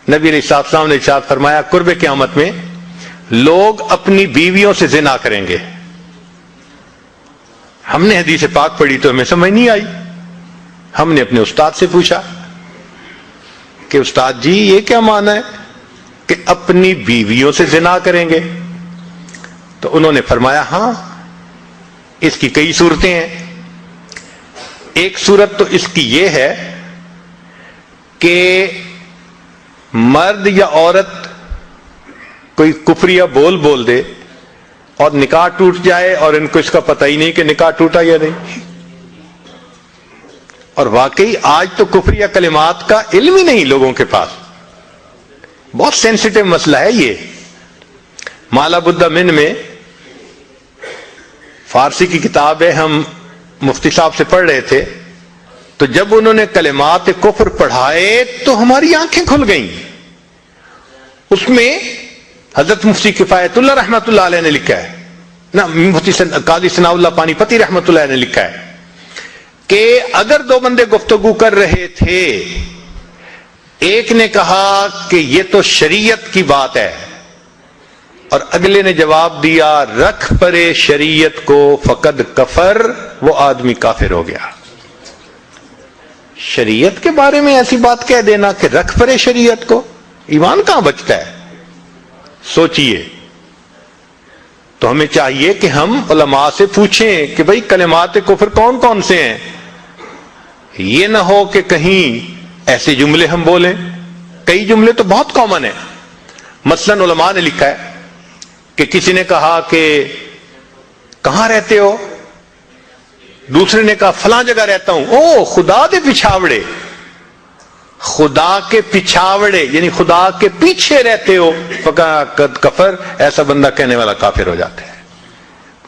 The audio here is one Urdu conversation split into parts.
نبی علیہ السلام نے ارشاد فرمایا قرب قیامت میں لوگ اپنی بیویوں سے زنا کریں گے. ہم نے حدیث پاک پڑھی تو ہمیں سمجھ نہیں آئی. ہم نے اپنے استاد سے پوچھا کہ استاد جی یہ کیا معنی ہے کہ اپنی بیویوں سے زنا کریں گے؟ تو انہوں نے فرمایا ہاں اس کی کئی صورتیں ہیں. ایک صورت تو اس کی یہ ہے کہ مرد یا عورت کوئی کفریہ بول دے اور نکاح ٹوٹ جائے اور ان کو اس کا پتہ ہی نہیں کہ نکاح ٹوٹا یا نہیں. اور واقعی آج تو کفریہ کلمات کا علم ہی نہیں لوگوں کے پاس. بہت سینسٹیو مسئلہ ہے یہ. مالا بدہ من میں فارسی کی کتاب ہے, ہم مفتی صاحب سے پڑھ رہے تھے تو جب انہوں نے کلمات کفر پڑھائے تو ہماری آنکھیں کھل گئیں. اس میں حضرت مفتی کفایت اللہ رحمۃ اللہ علیہ نے لکھا ہے نا, مفتی قاضی ثناء اللہ پانی پتی رحمۃ اللہ علیہ نے لکھا ہے کہ اگر دو بندے گفتگو کر رہے تھے, ایک نے کہا کہ یہ تو شریعت کی بات ہے اور اگلے نے جواب دیا رکھ پرے شریعت کو فقد کفر, وہ آدمی کافر ہو گیا. شریعت کے بارے میں ایسی بات کہہ دینا کہ رکھ پرے شریعت کو, ایمان کہاں بچتا ہے؟ سوچئے. تو ہمیں چاہیے کہ ہم علماء سے پوچھیں کہ بھئی کلمات کفر کون کون سے ہیں. یہ نہ ہو کہ کہیں ایسے جملے ہم بولیں. کئی جملے تو بہت کامن ہیں. مثلا علماء نے لکھا ہے کہ کسی نے کہا کہ کہاں رہتے ہو؟ دوسرے نے کہا فلاں جگہ رہتا ہوں. او خدا دے پچھاوڑے, خدا کے پچھاوڑے یعنی خدا کے پیچھے رہتے ہو, فقد کفر, ایسا بندہ کہنے والا کافر ہو جاتا ہے.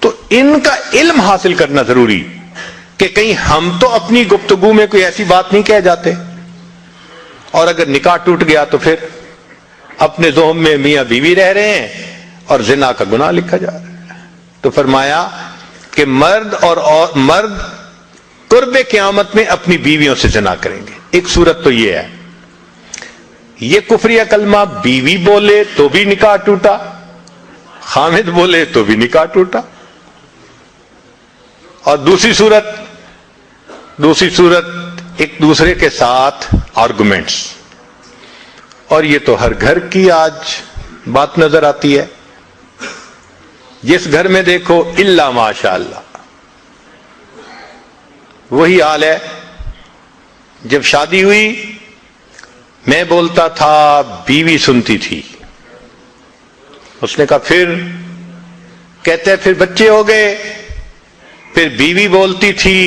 تو ان کا علم حاصل کرنا ضروری کہ کہیں ہم تو اپنی گفتگو میں کوئی ایسی بات نہیں کہہ جاتے, اور اگر نکاح ٹوٹ گیا تو پھر اپنے ذہن میں میاں بیوی رہ رہے ہیں اور زنا کا گناہ لکھا جا رہا ہے. تو فرمایا کہ مرد قرب قیامت میں اپنی بیویوں سے زنا کریں گے. ایک صورت تو یہ ہے, یہ کفریہ کلمہ بیوی بولے تو بھی نکاح ٹوٹا, خامد بولے تو بھی نکاح ٹوٹا. اور دوسری صورت ایک دوسرے کے ساتھ آرگومنٹس, اور یہ تو ہر گھر کی آج بات نظر آتی ہے. جس گھر میں دیکھو الا ماشاء اللہ وہی حال ہے. جب شادی ہوئی میں بولتا تھا بیوی سنتی تھی. اس نے کہا پھر, کہتے پھر بچے ہو گئے, پھر بیوی بولتی تھی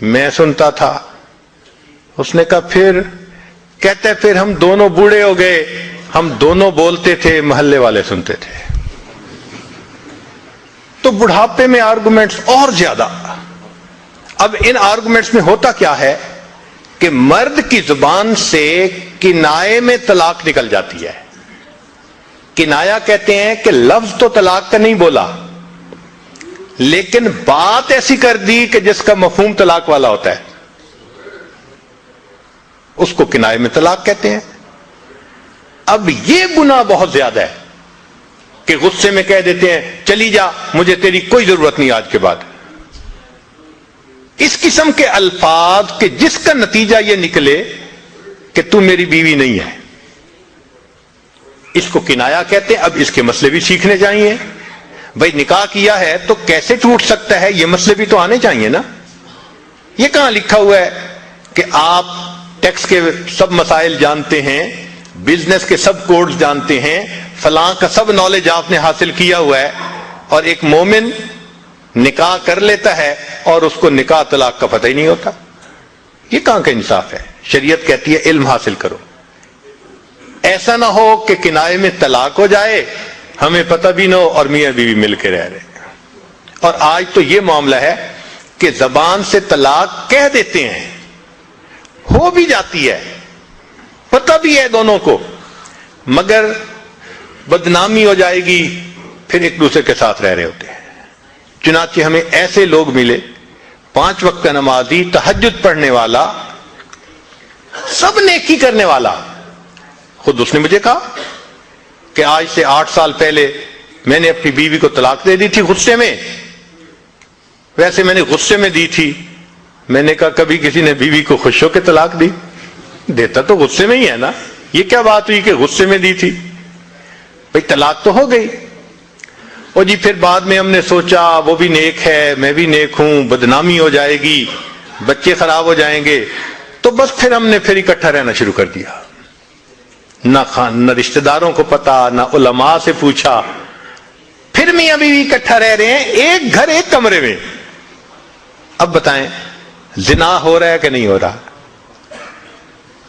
میں سنتا تھا. اس نے کہا پھر, کہتے پھر ہم دونوں بوڑھے ہو گئے, ہم دونوں بولتے تھے محلے والے سنتے تھے. تو بڑھاپے میں آرگومنٹس اور زیادہ. اب ان آرگومنٹس میں ہوتا کیا ہے کہ مرد کی زبان سے کنائے میں طلاق نکل جاتی ہے. کنایا کہتے ہیں کہ لفظ تو طلاق کا نہیں بولا لیکن بات ایسی کر دی کہ جس کا مفہوم طلاق والا ہوتا ہے, اس کو کنائے میں طلاق کہتے ہیں. اب یہ گناہ بہت زیادہ ہے کہ غصے میں کہہ دیتے ہیں چلی جا, مجھے تیری کوئی ضرورت نہیں آج کے بعد. اس قسم کے الفاظ کہ جس کا نتیجہ یہ نکلے کہ تو میری بیوی نہیں ہے, اس کو کنایا کہتے ہیں. اب اس کے مسئلے بھی سیکھنے چاہیے. بھائی نکاح کیا ہے تو کیسے ٹوٹ سکتا ہے, یہ مسئلے بھی تو آنے چاہیے نا. یہ کہاں لکھا ہوا ہے کہ آپ ٹیکس کے سب مسائل جانتے ہیں, بزنس کے سب کوڈز جانتے ہیں, فلاں کا سب نالج آپ نے حاصل کیا ہوا ہے, اور ایک مومن نکاح کر لیتا ہے اور اس کو نکاح طلاق کا پتہ ہی نہیں ہوتا. یہ کہاں کا انصاف ہے؟ شریعت کہتی ہے علم حاصل کرو. ایسا نہ ہو کہ کنائے میں طلاق ہو جائے, ہمیں پتہ بھی نہ ہو اور میاں بیوی مل کے رہ رہے. اور آج تو یہ معاملہ ہے کہ زبان سے طلاق کہہ دیتے ہیں, ہو بھی جاتی ہے, پتہ بھی ہے دونوں کو, مگر بدنامی ہو جائے گی, پھر ایک دوسرے کے ساتھ رہ رہے ہوتے ہیں. چنانچہ ہمیں ایسے لوگ ملے, 5 وقت کا نمازی, تہجد پڑھنے والا, سب نیکی کرنے والا, خود اس نے مجھے کہا کہ آج سے 8 سال پہلے میں نے اپنی بیوی کو طلاق دے دی تھی غصے میں. ویسے میں نے غصے میں دی تھی. میں نے کہا کبھی کسی نے بیوی کو خوش ہو کے طلاق دی؟ دیتا تو غصے میں ہی ہے نا. یہ کیا بات ہوئی کہ غصے میں دی تھی؟ بھئی طلاق تو ہو گئی. اور جی پھر بعد میں ہم نے سوچا وہ بھی نیک ہے میں بھی نیک ہوں, بدنامی ہو جائے گی, بچے خراب ہو جائیں گے, تو بس پھر ہم نے پھر اکٹھا رہنا شروع کر دیا. نہ رشتہ داروں کو پتا, نہ علماء سے پوچھا. پھر میاں بیوی اکٹھا رہ رہے ہیں, ایک گھر ایک کمرے میں. اب بتائیں زنا ہو رہا ہے کہ نہیں ہو رہا؟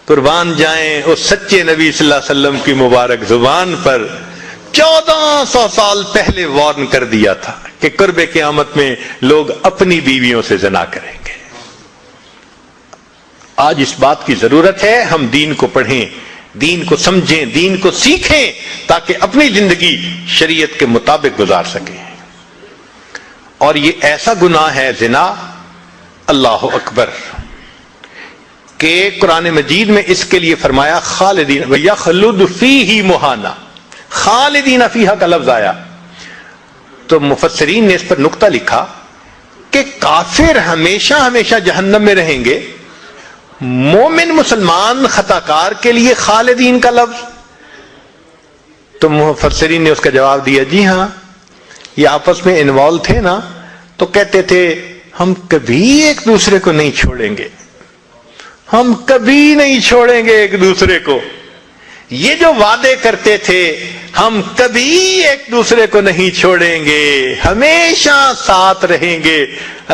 قربان جائیں اس سچے نبی صلی اللہ علیہ وسلم کی مبارک زبان پر 1400 سال پہلے وارن کر دیا تھا کہ قرب قیامت میں لوگ اپنی بیویوں سے زنا کریں گے. آج اس بات کی ضرورت ہے ہم دین کو پڑھیں, دین کو سمجھیں, دین کو سیکھیں تاکہ اپنی زندگی شریعت کے مطابق گزار سکیں. اور یہ ایسا گناہ ہے زنا, اللہ اکبر, کہ قرآن مجید میں اس کے لیے فرمایا خالدین وَيَخْلُدُ فِيهِ مُحَانَا, خالدین فیہا کا لفظ آیا. تو مفسرین نے اس پر نقطہ لکھا کہ کافر ہمیشہ ہمیشہ جہنم میں رہیں گے, مومن مسلمان خطاکار کے لیے خالدین کا لفظ. تو مفسرین نے اس کا جواب دیا جی ہاں, یہ آپس میں انوالو تھے نا, تو کہتے تھے ہم کبھی ایک دوسرے کو نہیں چھوڑیں گے, ہم کبھی نہیں چھوڑیں گے ایک دوسرے کو. یہ جو وعدے کرتے تھے ہم کبھی ایک دوسرے کو نہیں چھوڑیں گے, ہمیشہ ساتھ رہیں گے,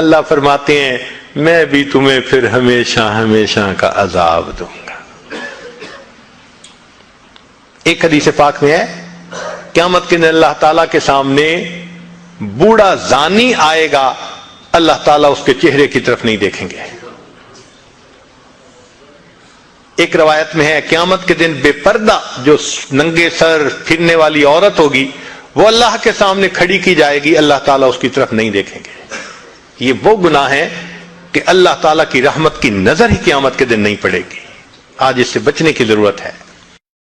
اللہ فرماتے ہیں میں بھی تمہیں پھر ہمیشہ ہمیشہ کا عذاب دوں گا. ایک حدیث پاک میں ہے قیامت کے دن اللہ تعالیٰ کے سامنے بوڑھا زانی آئے گا, اللہ تعالیٰ اس کے چہرے کی طرف نہیں دیکھیں گے. ایک روایت میں ہے قیامت کے دن بے پردہ جو ننگے سر پھرنے والی عورت ہوگی وہ اللہ کے سامنے کھڑی کی جائے گی, اللہ تعالیٰ اس کی طرف نہیں دیکھیں گے. یہ وہ گناہ ہے کہ اللہ تعالیٰ کی رحمت کی نظر ہی قیامت کے دن نہیں پڑے گی. آج اس سے بچنے کی ضرورت ہے.